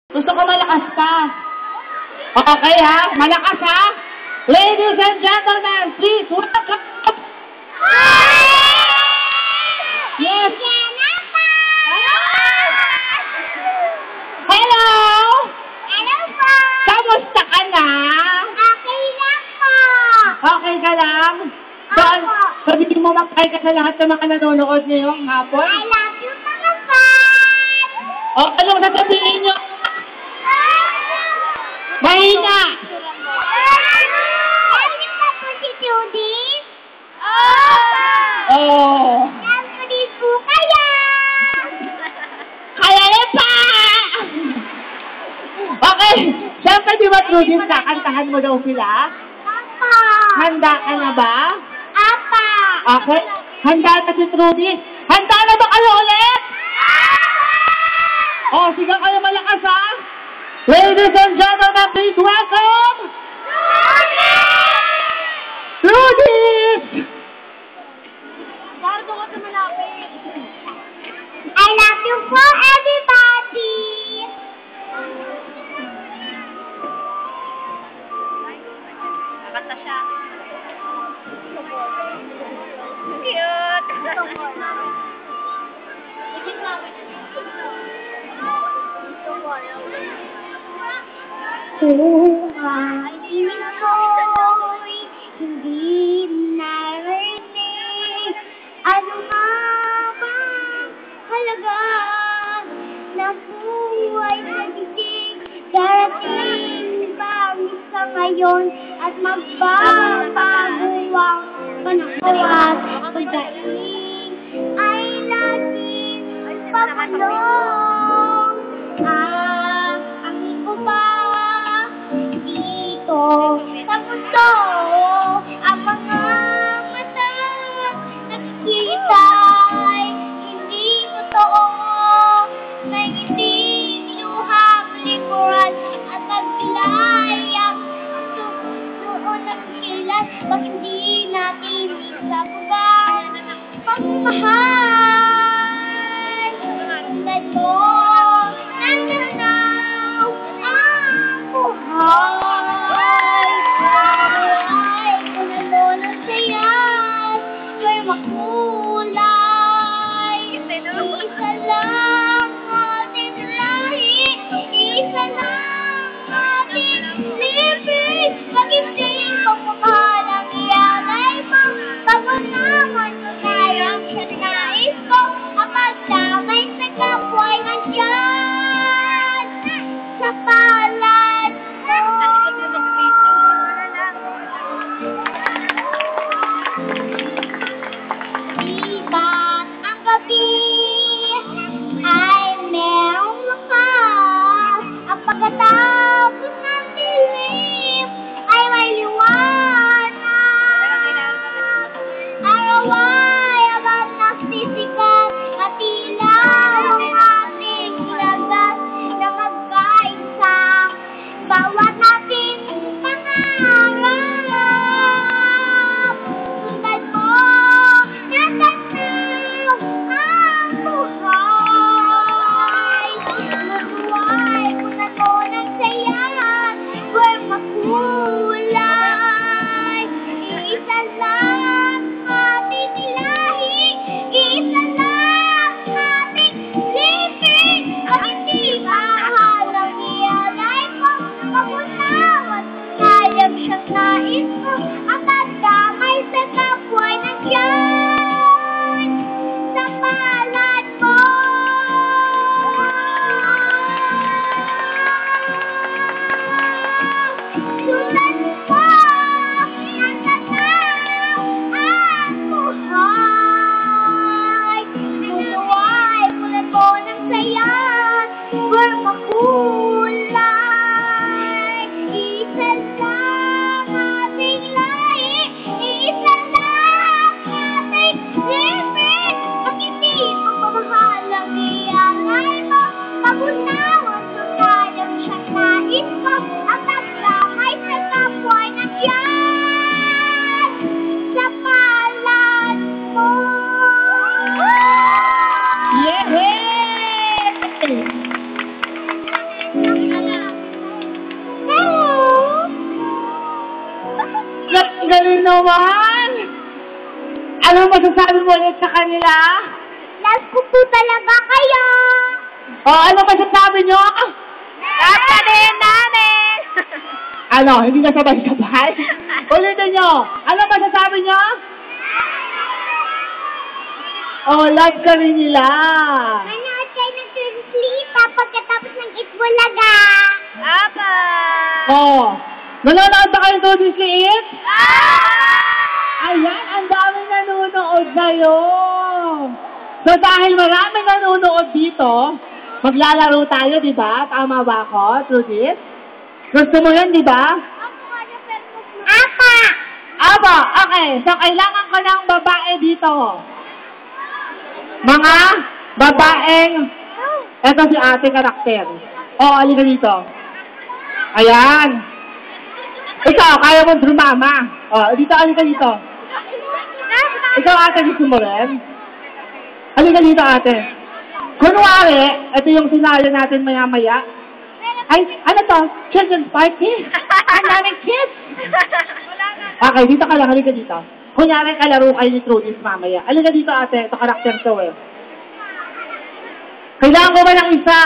Gusto ko malakas ka. Okay ha? Malakas ha? Ladies and gentlemen, please welcome. Yes. Hello. Hello po. Kamusta ka na? Okay lang po. Okay ka lang? Doon, sabihin mo mag-hi ka sa lahat ng mga nanonood ngayong hapon. I love you mga fans. O, anong sasabihin nyo? Mahina! Love you pa po si Judy? Oh! Love you din po kaya. Kaya na pa! Okay, siyempre di ba Trudy, kakantahan mo daw sila? Papa. Handa ka na ba? Apa. Okay, handa na si Trudy. Handa na ba kayo ulit? Oh, sige kayo malakas ha? Ladies and gentlemen, please welcome! Trudy! Gardo ko sa malapit. I love you po everybody. Kakanta siya. Cute! Kung ang ibig ko'y hindi narinig, ano nga ba halaga ng buhay sa bibig? Darating ba ang isa ngayon at magbabago ang panahon at pagdating ay laging pagulong. Ang iko ba dito sa mundo? Ang mga mata nakikita ay hindi totoo. May ngiting luhang likuran at nagbilayang doon nagkikilas. Pag hindi natin isabugan pagmamahal, sundan mo, nandun na galing naman! Ano masasabi mo ulit sa kanila? Love ko po talaga kayo. O, ano masasabi nyo? Love ka din namin! Ano, hindi na sabay-sabay? Ulitin nyo, ano masasabi nyo? Oh, love ka rin nila. Manood kayo ng Tuslita pagkatapos ng Itbulaga. Apa! Oh, nanonood ba kayo doon Liit? Ayan, ang daming nanonood sa'yo. So, dahil maraming nanonood dito, maglalaro tayo, di ba? Tama ba ako, Trudit? Gusto mo yan, di ba? Apa! Aba, okay. So, kailangan ko ng babae dito. Mga babaeng, eto si ate karakter. O, alika dito. Ayan. Ikaw, kaya mo drumama. O, dito, alika dito. Ikaw, ate, gusto mo rin? Alika dito, ate. Kunwari, ito yung sinaya natin maya-maya. Ay, ano to? Children's party? Ang daming kids! Okay, dito ka lang. Halika dito. Kunyari, kalaro kayo ni Trudis mamaya. Halika dito, ate. Ito karakter to eh. Kailangan ko ba ng isa?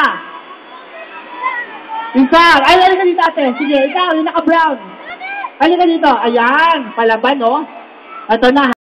Isa! Ay, halika dito, ate. Sige, ikaw, yung naka-brown. Halika dito. Ayan, palaban, oh. Ito na.